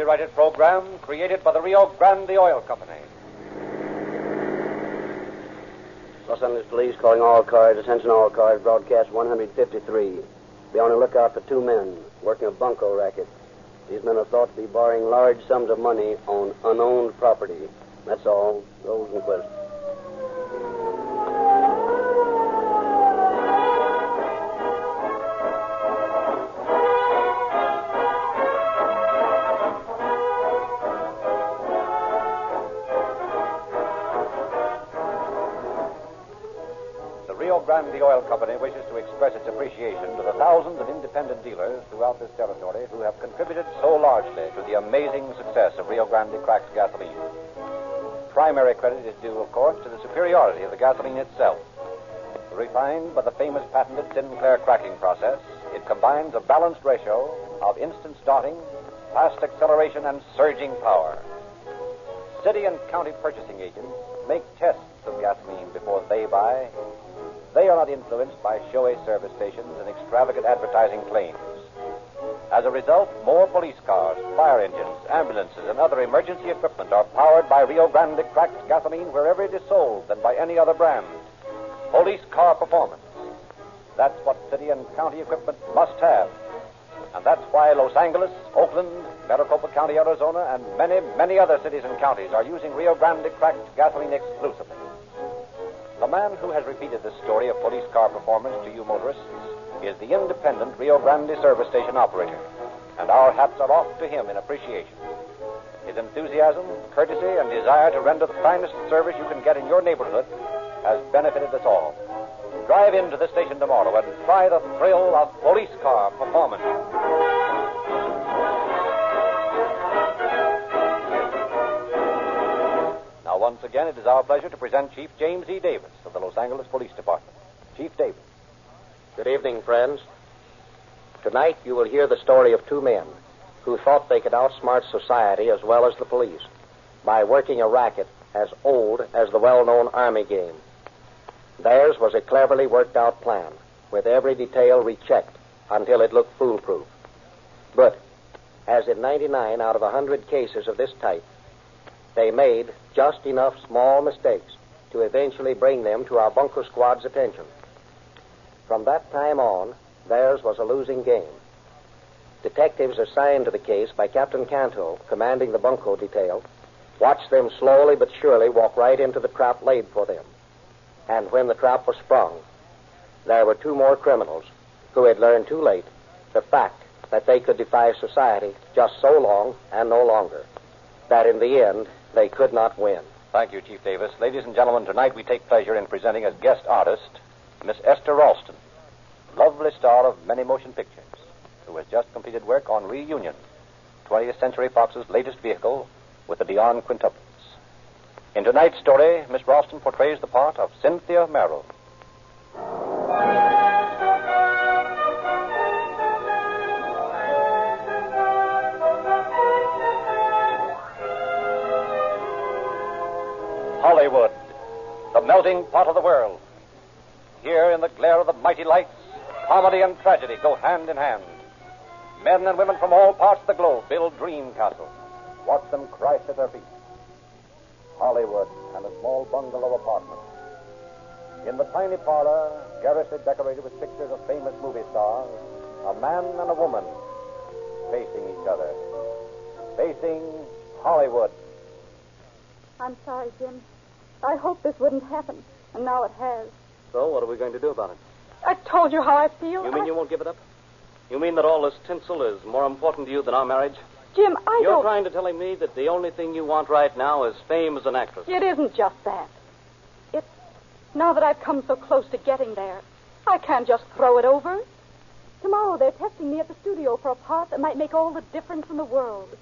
copyrighted program created by the Rio Grande Oil Company. Los Angeles Police calling all cars. Attention all cars. Broadcast 153. Be on the lookout for two men working a bunco racket. These men are thought to be borrowing large sums of money on unowned property. That's all. Rosenquist. Rio Grande Oil Company wishes to express its appreciation to the thousands of independent dealers throughout this territory who have contributed so largely to the amazing success of Rio Grande cracked gasoline. Primary credit is due, of course, to the superiority of the gasoline itself. Refined by the famous patented Sinclair cracking process, it combines a balanced ratio of instant starting, fast acceleration, and surging power. City and county purchasing agents make tests of gasoline before they buy. They are not influenced by showy service stations and extravagant advertising claims. As a result, more police cars, fire engines, ambulances, and other emergency equipment are powered by Rio Grande cracked gasoline wherever it is sold than by any other brand. Police car performance. That's what city and county equipment must have. And that's why Los Angeles, Oakland, Maricopa County, Arizona, and many, many other cities and counties are using Rio Grande cracked gasoline exclusively. The man who has repeated this story of police car performance to you motorists is the independent Rio Grande service station operator, and our hats are off to him in appreciation. His enthusiasm, courtesy, and desire to render the finest service you can get in your neighborhood has benefited us all. Drive into the station tomorrow and try the thrill of police car performance. Now, once again, it is our pleasure to present Chief James E. Davis of the Los Angeles Police Department. Chief Davis. Good evening, friends. Tonight you will hear the story of two men who thought they could outsmart society as well as the police by working a racket as old as the well-known Army game. Theirs was a cleverly worked-out plan, with every detail rechecked until it looked foolproof. But, as in 99 out of 100 cases of this type, they made just enough small mistakes to eventually bring them to our bunco squad's attention. From that time on, theirs was a losing game. Detectives assigned to the case by Captain Canto, commanding the bunco detail, watched them slowly but surely walk right into the trap laid for them. And when the trap was sprung, there were two more criminals who had learned too late the fact that they could defy society just so long and no longer, that in the end they could not win. Thank you, Chief Davis. Ladies and gentlemen, tonight we take pleasure in presenting as guest artist Miss Esther Ralston, lovely star of many motion pictures, who has just completed work on Reunion, 20th Century Fox's latest vehicle with the Dion quintuplets. In tonight's story, Miss Ralston portrays the part of Cynthia Merrill. Hollywood, the melting pot of the world. Here, in the glare of the mighty lights, comedy and tragedy go hand in hand. Men and women from all parts of the globe build dream castles. Watch them crash at their feet. Hollywood and a small bungalow apartment. In the tiny parlor, garishly decorated with pictures of famous movie stars, a man and a woman facing each other. Facing Hollywood. I'm sorry, Jim. I hoped this wouldn't happen, and now it has. So, what are we going to do about it? I told you how I feel. You mean you won't give it up? You mean that all this tinsel is more important to you than our marriage? Jim, You're trying to tell me that the only thing you want right now is fame as an actress. It isn't just that. It's... Now that I've come so close to getting there, I can't just throw it over. Tomorrow they're testing me at the studio for a part that might make all the difference in the world.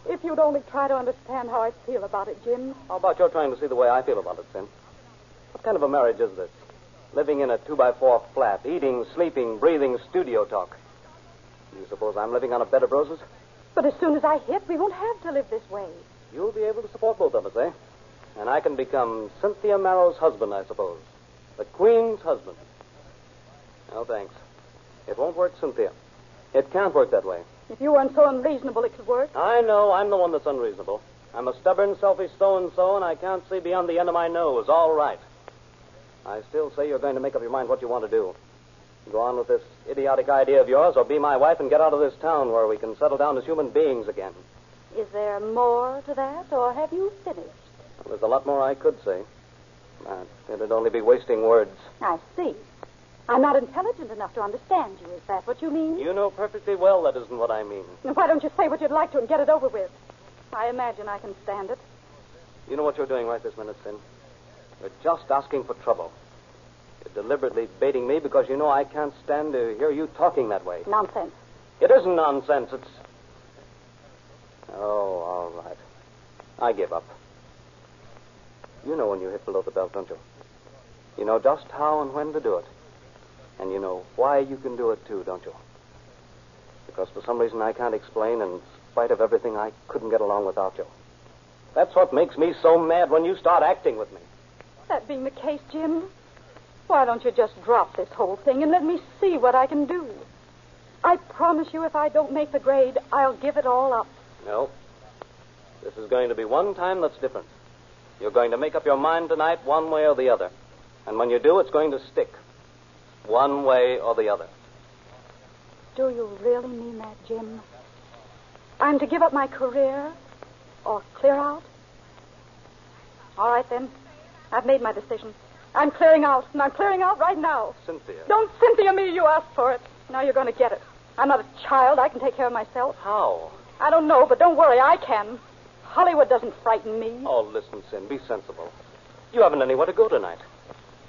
If you'd only try to understand how I feel about it, Jim. How about you're trying to see the way I feel about it, Sim? What kind of a marriage is this? Living in a 2x4 flat, eating, sleeping, breathing studio talk. Do you suppose I'm living on a bed of roses? But as soon as I hit, we won't have to live this way. You'll be able to support both of us, eh? And I can become Cynthia Marrow's husband, I suppose. The Queen's husband. No, thanks. It won't work, Cynthia. It can't work that way. If you weren't so unreasonable, it could work. I know. I'm the one that's unreasonable. I'm a stubborn, selfish so-and-so, and I can't see beyond the end of my nose. All right. I still say you're going to make up your mind what you want to do. Go on with this idiotic idea of yours, or be my wife and get out of this town where we can settle down as human beings again. Is there more to that, or have you finished? Well, there's a lot more I could say. It'd only be wasting words. I see. I'm not intelligent enough to understand you. Is that what you mean? You know perfectly well that isn't what I mean. Then why don't you say what you'd like to and get it over with? I imagine I can stand it. You know what you're doing right this minute, Sin? You're just asking for trouble. You're deliberately baiting me because you know I can't stand to hear you talking that way. Nonsense. It isn't nonsense. It's... Oh, all right. I give up. You know when you hit below the belt, don't you? You know just how and when to do it. And you know why you can do it, too, don't you? Because for some reason I can't explain, and in spite of everything, I couldn't get along without you. That's what makes me so mad when you start acting with me. That being the case, Jim, why don't you just drop this whole thing and let me see what I can do? I promise you if I don't make the grade, I'll give it all up. No. This is going to be one time that's different. You're going to make up your mind tonight one way or the other. And when you do, it's going to stick. One way or the other. Do you really mean that, Jim? I'm to give up my career or clear out? All right, then. I've made my decision. I'm clearing out, and I'm clearing out right now. Cynthia. Don't Cynthia me. You asked for it. Now you're going to get it. I'm not a child. I can take care of myself. How? I don't know, but don't worry. I can. Hollywood doesn't frighten me. Oh, listen, Sin. Be sensible. You haven't anywhere to go tonight.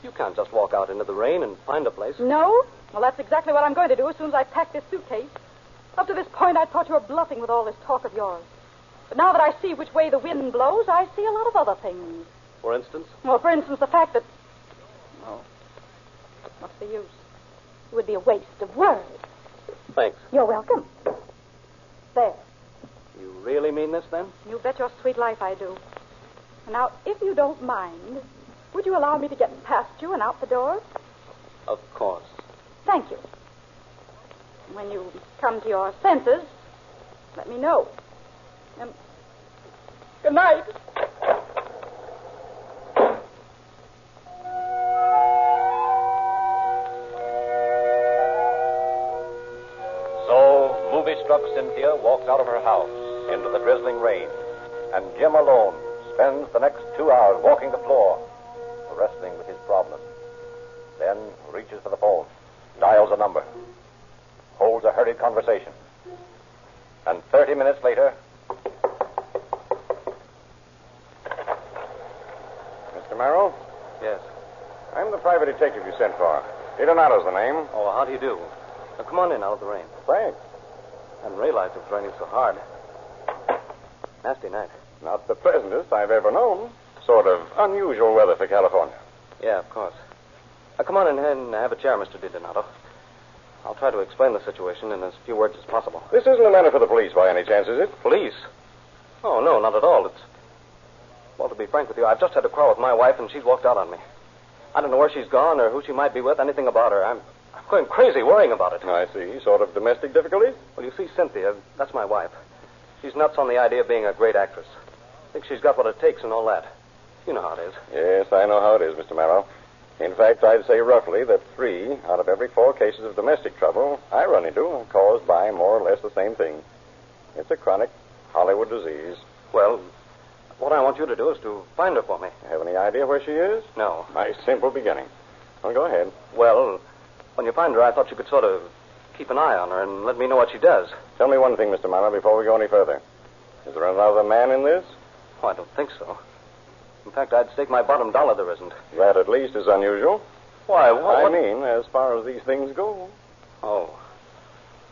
You can't just walk out into the rain and find a place. No? Well, that's exactly what I'm going to do as soon as I pack this suitcase. Up to this point, I thought you were bluffing with all this talk of yours. But now that I see which way the wind blows, I see a lot of other things. For instance? Well, for instance, the fact that... Oh, what's the use? It would be a waste of words. Thanks. You're welcome. There. You really mean this, then? You bet your sweet life I do. And now, if you don't mind, would you allow me to get past you and out the door? Of course. Thank you. When you come to your senses, let me know. Good night. So, movie-struck Cynthia walks out of her house into the drizzling rain, and Jim alone spends the next 2 hours walking the floor, wrestling with his problem. Then reaches for the phone, dials a number, holds a hurried conversation. And 30 minutes later... Mr. Merrill? Yes. I'm the private detective you sent for. Donato's the name. Oh, how do you do? Now, come on in out of the rain. Thanks. I hadn't realized it was raining so hard. Nasty night. Not the pleasantest I've ever known. Sort of unusual weather for California. Yeah, of course. Now, come on in and have a chair, Mr. Donato. I'll try to explain the situation in as few words as possible. This isn't a matter for the police by any chance, is it? Police? Oh, no, not at all. Well, to be frank with you, I've just had a quarrel with my wife, and she's walked out on me. I don't know where she's gone or who she might be with, anything about her. I'm going crazy worrying about it. I see. Sort of domestic difficulties? Well, you see, Cynthia, that's my wife. She's nuts on the idea of being a great actress. Thinks she's got what it takes and all that. You know how it is. Yes, I know how it is, Mr. Merrill. In fact, I'd say roughly that 3 out of every 4 cases of domestic trouble I run into are caused by more or less the same thing. It's a chronic Hollywood disease. Well, what I want you to do is to find her for me. Have any idea where she is? No. Nice, simple beginning. Well, go ahead. Well, when you find her, I thought you could sort of keep an eye on her and let me know what she does. Tell me one thing, Mr. Merrill, before we go any further. Is there another man in this? Oh, I don't think so. In fact, I'd stake my bottom dollar there isn't. That, at least, is unusual. Why, I mean, as far as these things go. Oh.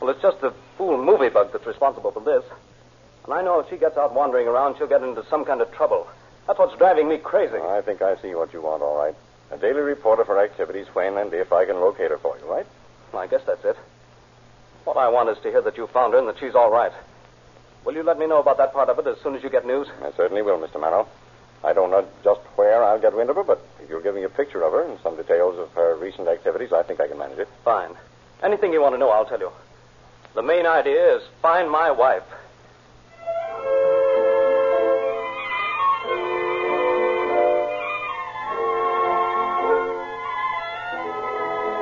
Well, it's just the fool movie bug that's responsible for this. And I know if she gets out wandering around, she'll get into some kind of trouble. That's what's driving me crazy. I think I see what you want, all right. A daily report of her activities when and if I can locate her for you, right? Well, I guess that's it. What I want is to hear that you found her and that she's all right. Will you let me know about that part of it as soon as you get news? I certainly will, Mr. Merrill. I don't know just where I'll get wind of her, but if you'll give me a picture of her and some details of her recent activities, I think I can manage it. Fine. Anything you want to know, I'll tell you. The main idea is find my wife.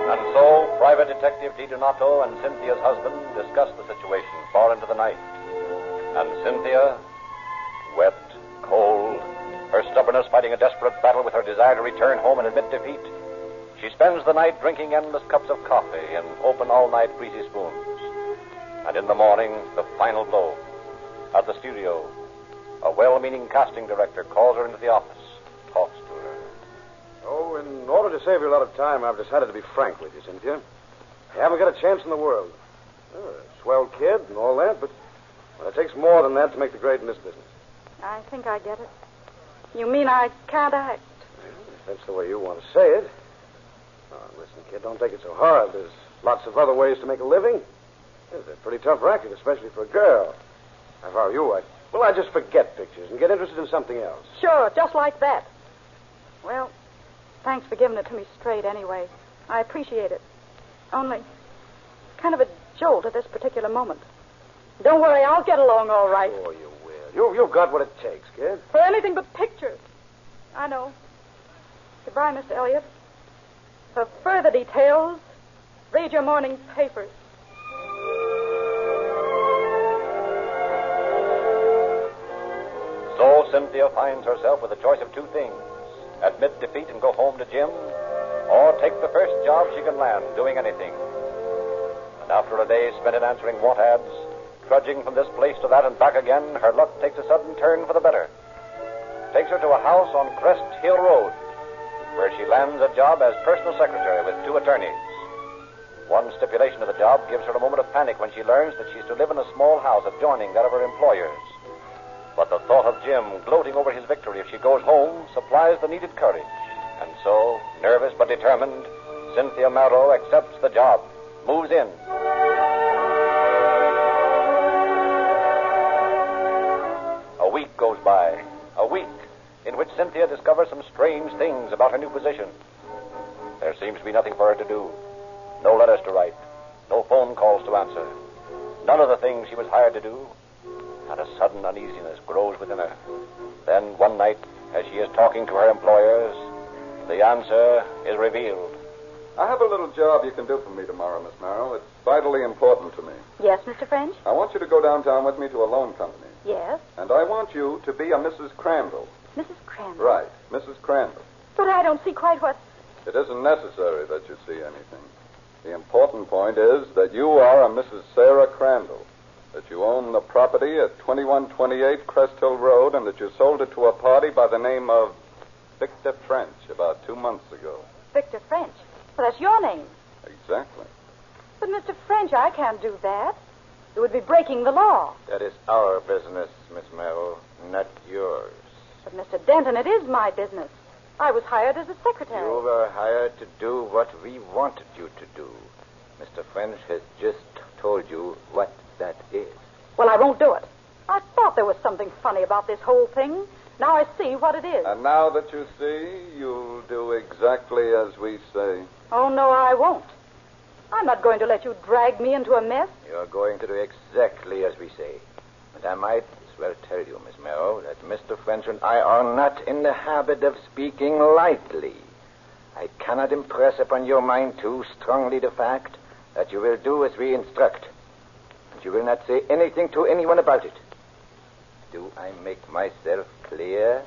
And so, Private Detective DiDonato and Cynthia's husband discussed the situation far into the night. And Cynthia, wet, cold, her stubbornness fighting a desperate battle with her desire to return home and admit defeat, she spends the night drinking endless cups of coffee and open all-night greasy spoons. And in the morning, the final blow. At the studio, a well-meaning casting director calls her into the office, talks to her. Oh, in order to save you a lot of time, I've decided to be frank with you, Cynthia. I haven't got a chance in the world. A swell kid and all that, but it takes more than that to make the grade in this business. I think I get it. You mean I can't act? Well, if that's the way you want to say it. Listen, kid, don't take it so hard. There's lots of other ways to make a living. It's a pretty tough racket, especially for a girl. If I were you, I'd just forget pictures and get interested in something else. Sure, just like that. Well, thanks for giving it to me straight anyway. I appreciate it. Only, kind of a jolt at this particular moment. Don't worry, I'll get along all right. Oh, you will. You've got what it takes, kid. For anything but pictures. I know. Goodbye, Mr. Elliot. For further details, read your morning papers. So Cynthia finds herself with a choice of two things. Admit defeat and go home to Jim, or take the first job she can land, doing anything. And after a day spent in answering want ads, trudging from this place to that and back again, her luck takes a sudden turn for the better. Takes her to a house on Crest Hill Road, where she lands a job as personal secretary with two attorneys. One stipulation of the job gives her a moment of panic when she learns that she's to live in a small house adjoining that of her employers. But the thought of Jim gloating over his victory if she goes home supplies the needed courage. And so, nervous but determined, Cynthia Marrow accepts the job, moves in. A week goes by. A week in which Cynthia discovers some strange things about her new position. There seems to be nothing for her to do. No letters to write. No phone calls to answer. None of the things she was hired to do. And a sudden uneasiness grows within her. Then, one night, as she is talking to her employers, the answer is revealed. I have a little job you can do for me tomorrow, Miss Merrill. It's vitally important to me. Yes, Mr. French? I want you to go downtown with me to a loan company. Yes. And I want you to be a Mrs. Crandall. Mrs. Crandall? Right, Mrs. Crandall. But I don't see quite what... It isn't necessary that you see anything. The important point is that you are a Mrs. Sarah Crandall, that you own the property at 2128 Crest Hill Road, and that you sold it to a party by the name of Victor French about 2 months ago. Victor French? Well, that's your name. Exactly. But, Mr. French, I can't do that. It would be breaking the law. That is our business, Miss Merrill, not yours. But, Mr. Denton, it is my business. I was hired as a secretary. You were hired to do what we wanted you to do. Mr. French has just told you what that is. Well, I won't do it. I thought there was something funny about this whole thing. Now I see what it is. And now that you see, you'll do exactly as we say. Oh, no, I won't. I'm not going to let you drag me into a mess. You're going to do exactly as we say. And I might as well tell you, Miss Merrill, that Mr. French and I are not in the habit of speaking lightly. I cannot impress upon your mind too strongly the fact that you will do as we instruct. And you will not say anything to anyone about it. Do I make myself clear?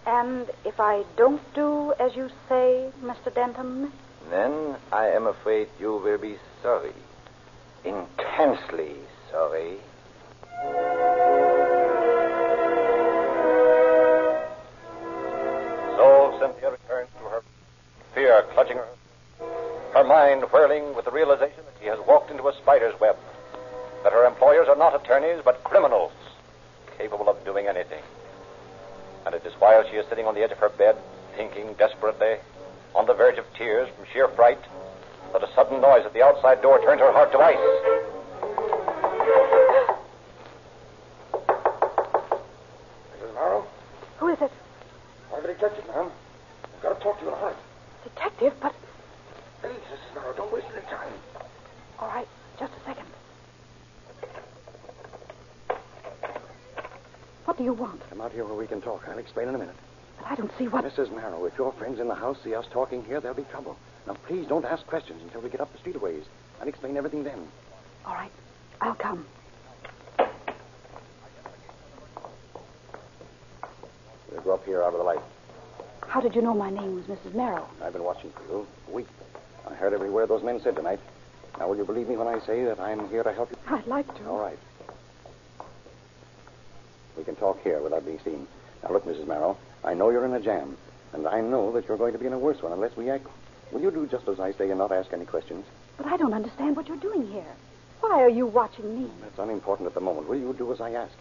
And if I don't do as you say, Mr. Denton? Then I am afraid you will be sorry. Intensely sorry. So Cynthia returns to her fear clutching her. Her mind whirling with the realization that she has walked into a spider's web. That her employers are not attorneys, but criminals, capable of doing anything. And it is while she is sitting on the edge of her bed, thinking desperately, on the verge of tears from sheer fright, that a sudden noise at the outside door turns her heart to ice. Mrs. Morrow? Who is it? I'm a detective, ma'am. I've got to talk to you in a hurry. Detective, but... Please, Mrs. Morrow, don't waste any time. All right, just a second. What do you want? Come out here where we can talk. I'll explain in a minute. But I don't see what... Mrs. Marrow, if your friends in the house see us talking here, there'll be trouble. Now, please don't ask questions until we get up the street a ways. I'll explain everything then. All right, I'll come. We'll go up here out of the light. How did you know my name was Mrs. Marrow? I've been watching for you a week. I heard every word those men said tonight. Now, will you believe me when I say that I'm here to help you? I'd like to. All right. We can talk here without being seen. Now, look, Mrs. Marrow, I know you're in a jam, and I know that you're going to be in a worse one unless we act. Will you do just as I say and not ask any questions? But I don't understand what you're doing here. Why are you watching me? That's unimportant at the moment. Will you do as I ask?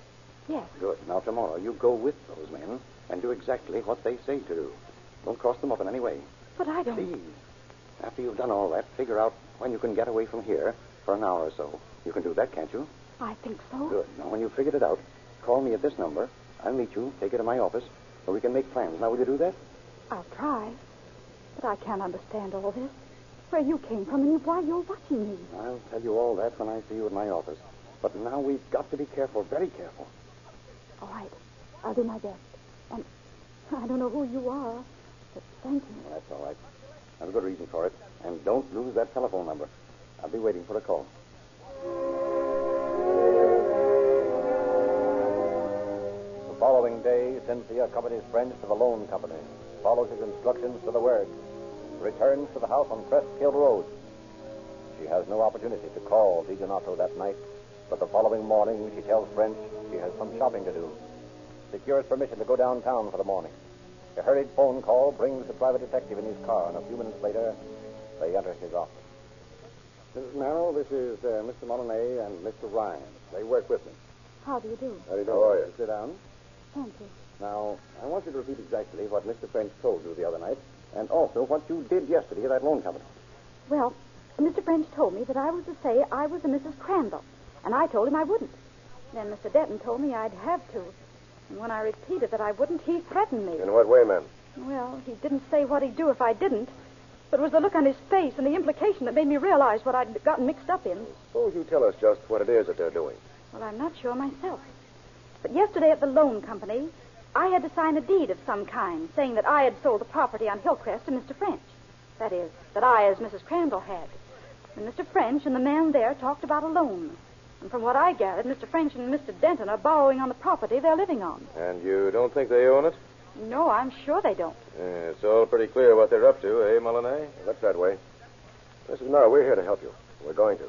Yes. Good. Now, tomorrow, you go with those men and do exactly what they say to do. Don't cross them up in any way. But I don't... Please. After you've done all that, figure out when you can get away from here for an hour or so. You can do that, can't you? I think so. Good. Now, when you've figured it out, call me at this number. I'll meet you, take you to my office, where we can make plans. Now, will you do that? I'll try. But I can't understand all this. Where you came from and why you're watching me. I'll tell you all that when I see you at my office. But now we've got to be careful, very careful. All right. I'll do my best. And I don't know who you are, but thank you. Well, that's all right. I've a good reason for it. And don't lose that telephone number. I'll be waiting for a call. The following day, Cynthia accompanies French to the loan company, follows his instructions to the word, returns to the house on Crest Hill Road. She has no opportunity to call DiDonato that night, but the following morning she tells French she has some shopping to do. Secures permission to go downtown for the morning. A hurried phone call brings the private detective in his car, and a few minutes later, they enter his office. Mrs. Merrill, this is Mr. Molyneux and Mr. Ryan. They work with me. How do you do? How do you do? How are you? Sit down. Thank you. Now, I want you to repeat exactly what Mr. French told you the other night, and also what you did yesterday at that loan company. Well, Mr. French told me that I was to say I was a Mrs. Crandall, and I told him I wouldn't. Then Mr. Denton told me I'd have to. And when I repeated that I wouldn't, he threatened me. In what way, ma'am? Well, he didn't say what he'd do if I didn't, but it was the look on his face and the implication that made me realize what I'd gotten mixed up in. Suppose you tell us just what it is that they're doing. Well, I'm not sure myself. But yesterday at the loan company, I had to sign a deed of some kind, saying that I had sold the property on Hillcrest to Mr. French. That is, that I, as Mrs. Crandall, had. And Mr. French and the man there talked about a loan. And from what I gathered, Mr. French and Mr. Denton are borrowing on the property they're living on. And you don't think they own it? No, I'm sure they don't. It's all pretty clear what they're up to, eh, Molyneux? That's that way. Mrs. Merrill, we're here to help you. We're going to.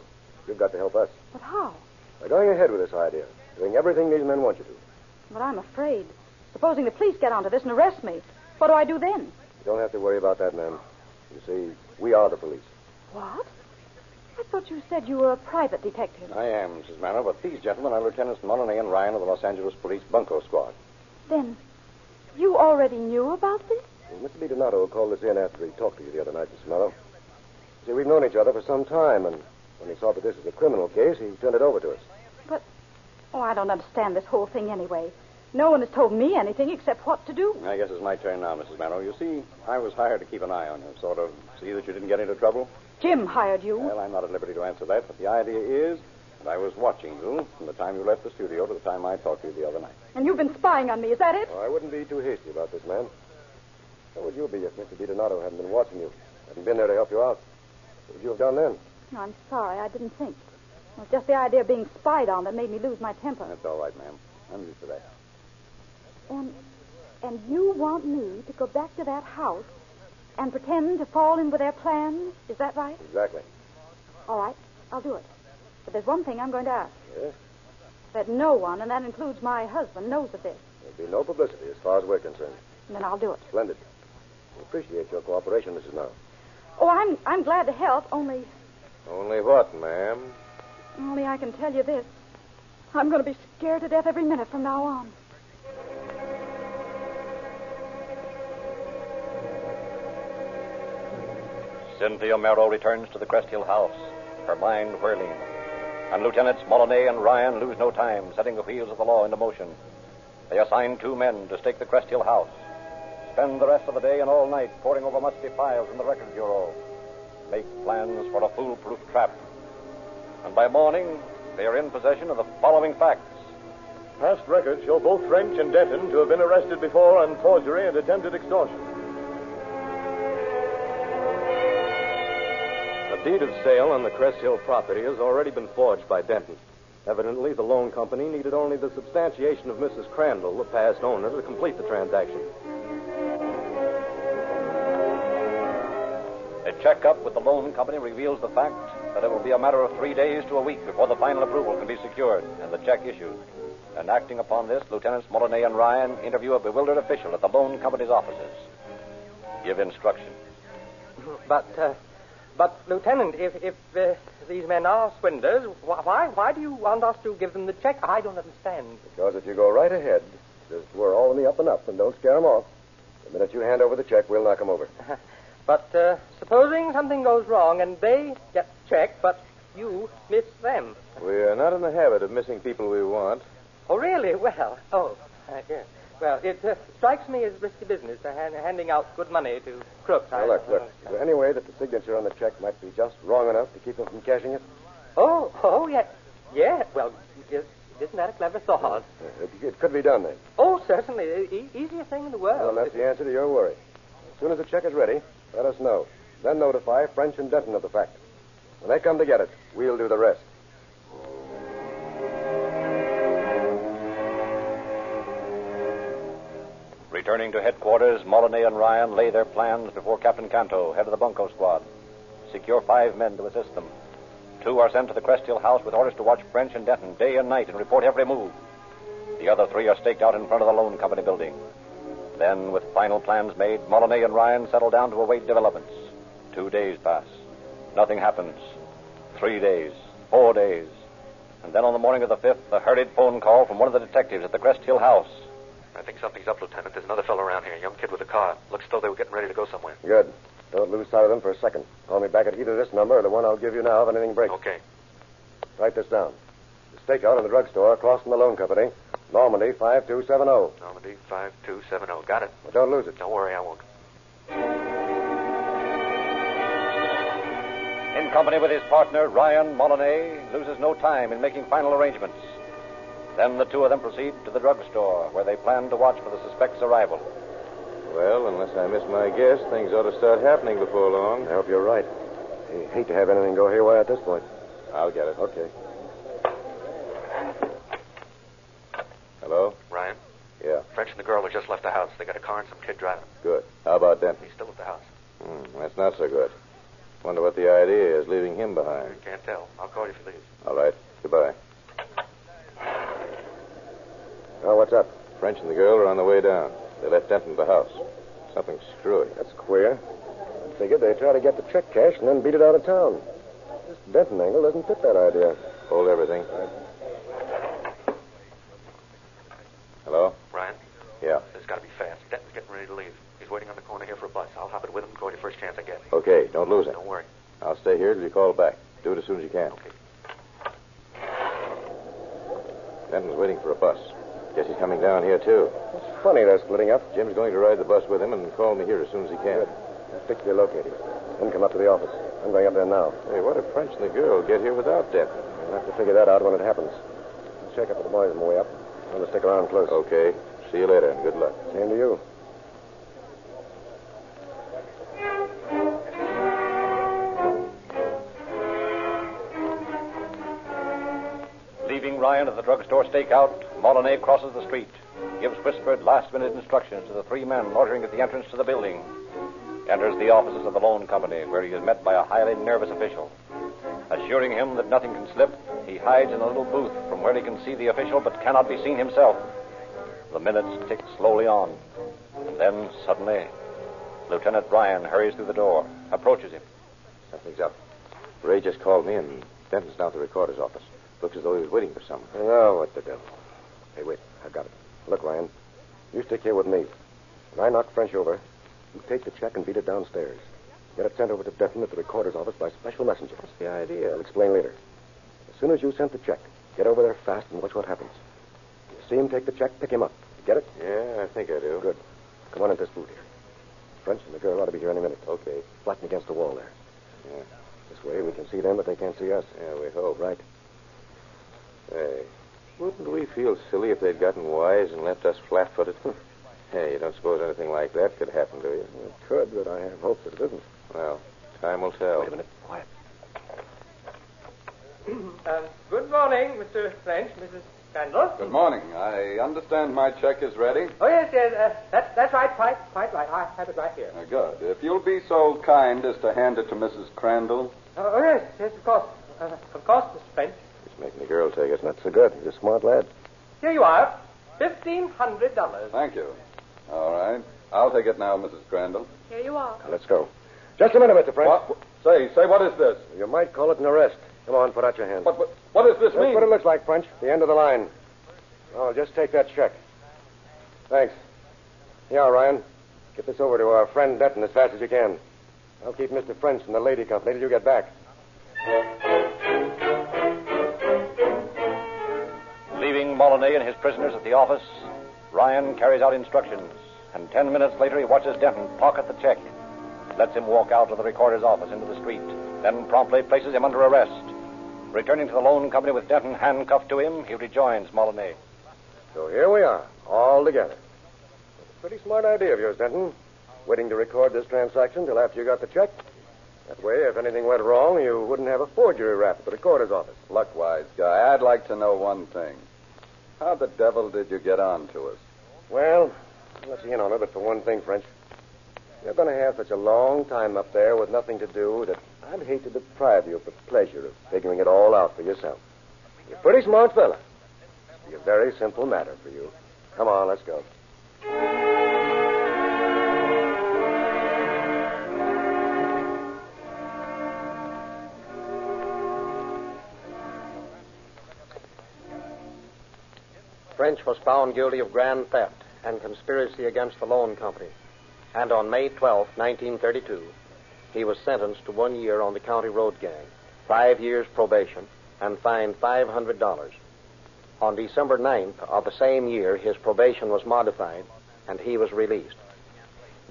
You've got to help us. But how? By going ahead with this idea, doing everything these men want you to. But I'm afraid. Supposing the police get onto this and arrest me, what do I do then? You don't have to worry about that, ma'am. You see, we are the police. What? I thought you said you were a private detective. I am, Mrs. Marrow, but these gentlemen are Lieutenants Molyneux and Ryan of the Los Angeles Police Bunco Squad. Then, you already knew about this? Well, Mr. DiDonato called us in after he talked to you the other night, Mrs. Merrill. See, we've known each other for some time, and when he saw that this was a criminal case, he turned it over to us. But, I don't understand this whole thing anyway. No one has told me anything except what to do. I guess it's my turn now, Mrs. Marrow. You see, I was hired to keep an eye on you, sort of see that you didn't get into trouble. Jim hired you. Well, I'm not at liberty to answer that, but the idea is that I was watching you from the time you left the studio to the time I talked to you the other night. And you've been spying on me, is that it? Oh, I wouldn't be too hasty about this, man. How would you be if Mr. DiDonato hadn't been watching you, hadn't been there to help you out? What would you have done then? No, I'm sorry, I didn't think. It was just the idea of being spied on that made me lose my temper. That's all right, ma'am. I'm used to that. And you want me to go back to that house and pretend to fall in with their plans? Is that right? Exactly. All right, I'll do it. But there's one thing I'm going to ask. Yes? That no one, and that includes my husband, knows of this. There'll be no publicity as far as we're concerned. And then I'll do it. Splendid. We appreciate your cooperation, Mrs. Merrill. Oh, I'm glad to help, only What, ma'am? I can tell you this. I'm going to be scared to death every minute from now on. Cynthia Merrow returns to the Crest Hill house, her mind whirling. And Lieutenants Molyneux and Ryan lose no time, setting the wheels of the law into motion. They assign 2 men to stake the Crest Hill house, spend the rest of the day and all night poring over musty files in the Record Bureau, make plans for a foolproof trap, And by morning, they are in possession of the following facts. Past records show both French and Denton to have been arrested before on forgery and attempted extortion. The deed of sale on the Crest Hill property has already been forged by Denton. Evidently, the loan company needed only the substantiation of Mrs. Crandall, the past owner, to complete the transaction. A checkup with the loan company reveals the fact that it will be a matter of 3 days to a week before the final approval can be secured and the check issued. And acting upon this, Lieutenants Molyneux and Ryan interview a bewildered official at the loan company's offices. Give instruction. But Lieutenant, if these men are swindlers, why do you want us to give them the check? I don't understand. Because if you go right ahead, just we're all in the up and up, and don't scare them off. The minute you hand over the check, we'll knock them over. But supposing something goes wrong and they get the check, but you miss them. We are not in the habit of missing people we want. Oh, really? Well, yes. Well, it strikes me as risky business, handing out good money to crooks. Now, look. Is there any way that the signature on the check might be just wrong enough to keep them from cashing it? Oh, yeah. Yeah, well, isn't that a clever thought? It could be done, then. Oh, certainly. Easiest thing in the world. Well, that's the answer to your worry. As soon as the check is ready, let us know. Then notify French and Denton of the fact. When they come to get it, we'll do the rest. Returning to headquarters, Molyneux and Ryan lay their plans before Captain Canto, head of the bunco squad. Secure 5 men to assist them. 2 are sent to the Crest Hill house with orders to watch French and Denton day and night and report every move. The other 3 are staked out in front of the loan company building. Then, with final plans made, Molyneux and Ryan settle down to await developments. 2 days pass. Nothing happens. 3 days. 4 days. And then on the morning of the 5th, a hurried phone call from one of the detectives at the Crest Hill house. I think something's up, Lieutenant. There's another fellow around here, a young kid with a car. Looks as though they were getting ready to go somewhere. Good. Don't lose sight of them for a second. Call me back at either this number or the one I'll give you now if anything breaks. Okay. Write this down. The stakeout in the drugstore across from the loan company. Normandy 5270. Normandy 5270. Got it. Well, don't lose it. Don't worry, I won't. In company with his partner, Ryan, Molyneux loses no time in making final arrangements. Then the 2 of them proceed to the drugstore, where they plan to watch for the suspect's arrival. Well, unless I miss my guess, things ought to start happening before long. I hope you're right. I hate to have anything go haywire at this point. I'll get it. Okay. Hello? Ryan? Yeah. French and the girl have just left the house. They got a car and some kid driving. Good. How about Denton? He's still at the house. That's not so good. Wonder what the idea is, leaving him behind. Can't tell. I'll call you if he leaves. All right. Goodbye. Now, what's up? French and the girl are on the way down. They left Denton at the house. Something screwy. That's queer. I figured they'd try to get the check cashed and then beat it out of town. This Denton angle doesn't fit that idea. Hold everything. Hello? Ryan? Yeah. This has got to be fast. Denton's getting ready to leave. He's waiting on the corner here for a bus. I'll hop it with him and call you first chance I get. Okay, don't lose it. Don't worry. I'll stay here till you call back. Do it as soon as you can. Okay. Denton's waiting for a bus. Guess he's coming down here, too. It's funny they're splitting up. Jim's going to ride the bus with him and call me here as soon as he can. Good. I'll fix the locating. Then come up to the office. I'm going up there now. Hey, what if French and the girl get here without Denton? I'll have to figure that out when it happens. I'll check up with the boys on the way up. I'm going to stick around close. Okay. See you later, and good luck. Same to you. Leaving Ryan at the drugstore stakeout, Molyneux crosses the street, gives whispered last-minute instructions to the 3 men loitering at the entrance to the building, enters the offices of the loan company, where he is met by a highly nervous official. Assuring him that nothing can slip, he hides in a little booth from where he can see the official but cannot be seen himself. The minutes tick slowly on. And then, suddenly, Lieutenant Ryan hurries through the door, approaches him. Something's up. Ray just called me, and Denton's down at the recorder's office. Looks as though he was waiting for someone. Oh, what the devil. Hey, wait. I've got it. Look, Ryan, you stick here with me. When I knock French over, you take the check and beat it downstairs. Get it sent over to Denton at the recorder's office by special messenger. What's the idea? I'll explain later. As soon as you sent the check, get over there fast and watch what happens. You see him take the check, pick him up. Get it? Yeah, I think I do. Good. Come on in this booth here. French and the girl ought to be here any minute. Okay. Flatten against the wall there. Yeah. This way we can see them, but they can't see us. Yeah, we hope. Right. Hey, wouldn't we feel silly if they'd gotten wise and left us flat-footed? Hey, you don't suppose anything like that could happen to you? It could, but I have hope that it isn't. Well, time will tell. Wait a minute. Quiet. Good morning, Mr. French, Mrs. Crandall. Good morning. I understand my check is ready. Oh, yes, that's right, quite right. I have it right here. Good. If you'll be so kind as to hand it to Mrs. Crandall. Oh, yes, of course. Of course, Mr. French. He's making the girl take it. Not so good. He's a smart lad. Here you are. $1,500. Thank you. All right. I'll take it now, Mrs. Crandall. Here you are. Now, let's go. Just a minute, Mr. French. What? Say, what is this? You might call it an arrest. Come on, put out your hand. What does this That's mean? what it looks like, French. The end of the line. Oh, just take that check. Thanks. Yeah, Ryan. Get this over to our friend Denton as fast as you can. I'll keep Mr. French and the lady company till you get back. Leaving Molyneux and his prisoners at the office, Ryan carries out instructions, and 10 minutes later he watches Denton pocket the check, lets him walk out of the recorder's office into the street, then promptly places him under arrest. Returning to the loan company with Denton handcuffed to him, he rejoins Molyneux. So here we are, all together. It's a pretty smart idea of yours, Denton. Waiting to record this transaction till after you got the check. That way, if anything went wrong, you wouldn't have a forgery rap at the recorder's office. Look, wise guy, I'd like to know one thing. How the devil did you get on to us? Well, I'll let you in on it, but for one thing, French. You're going to have such a long time up there with nothing to do that I'd hate to deprive you of the pleasure of figuring it all out for yourself. You're a pretty smart fella. It'll be a very simple matter for you. Come on, let's go. French was found guilty of grand theft and conspiracy against the loan company. And on May 12, 1932, he was sentenced to 1 year on the county road gang, 5 years probation, and fined $500. On December 9th of the same year, his probation was modified, and he was released.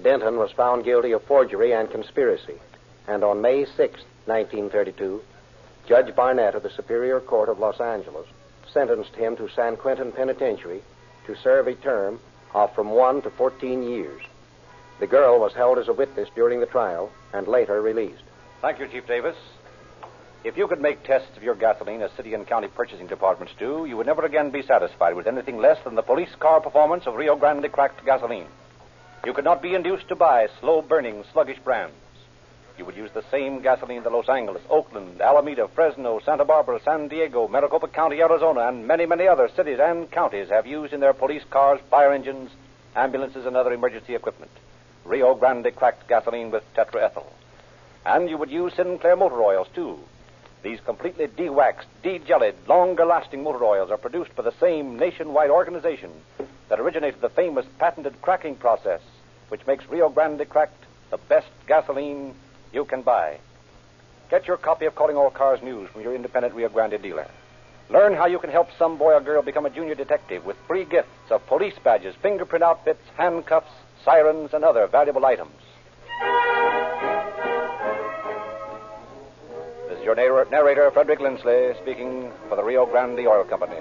Denton was found guilty of forgery and conspiracy, and on May 6, 1932, Judge Barnett of the Superior Court of Los Angeles sentenced him to San Quentin Penitentiary to serve a term of from 1 to 14 years. The girl was held as a witness during the trial and later released. Thank you, Chief Davis. If you could make tests of your gasoline as city and county purchasing departments do, you would never again be satisfied with anything less than the police car performance of Rio Grande cracked gasoline. You could not be induced to buy slow-burning, sluggish brands. You would use the same gasoline that Los Angeles, Oakland, Alameda, Fresno, Santa Barbara, San Diego, Maricopa County, Arizona, and many, many other cities and counties have used in their police cars, fire engines, ambulances, and other emergency equipment. Rio Grande cracked gasoline with tetraethyl. And you would use Sinclair motor oils, too. These completely de-waxed, de-jellied, longer-lasting motor oils are produced by the same nationwide organization that originated the famous patented cracking process, which makes Rio Grande cracked the best gasoline you can buy. Get your copy of Calling All Cars News from your independent Rio Grande dealer. Learn how you can help some boy or girl become a junior detective with free gifts of police badges, fingerprint outfits, handcuffs, sirens, and other valuable items. This is your narrator, Frederick Lindsley, speaking for the Rio Grande Oil Company.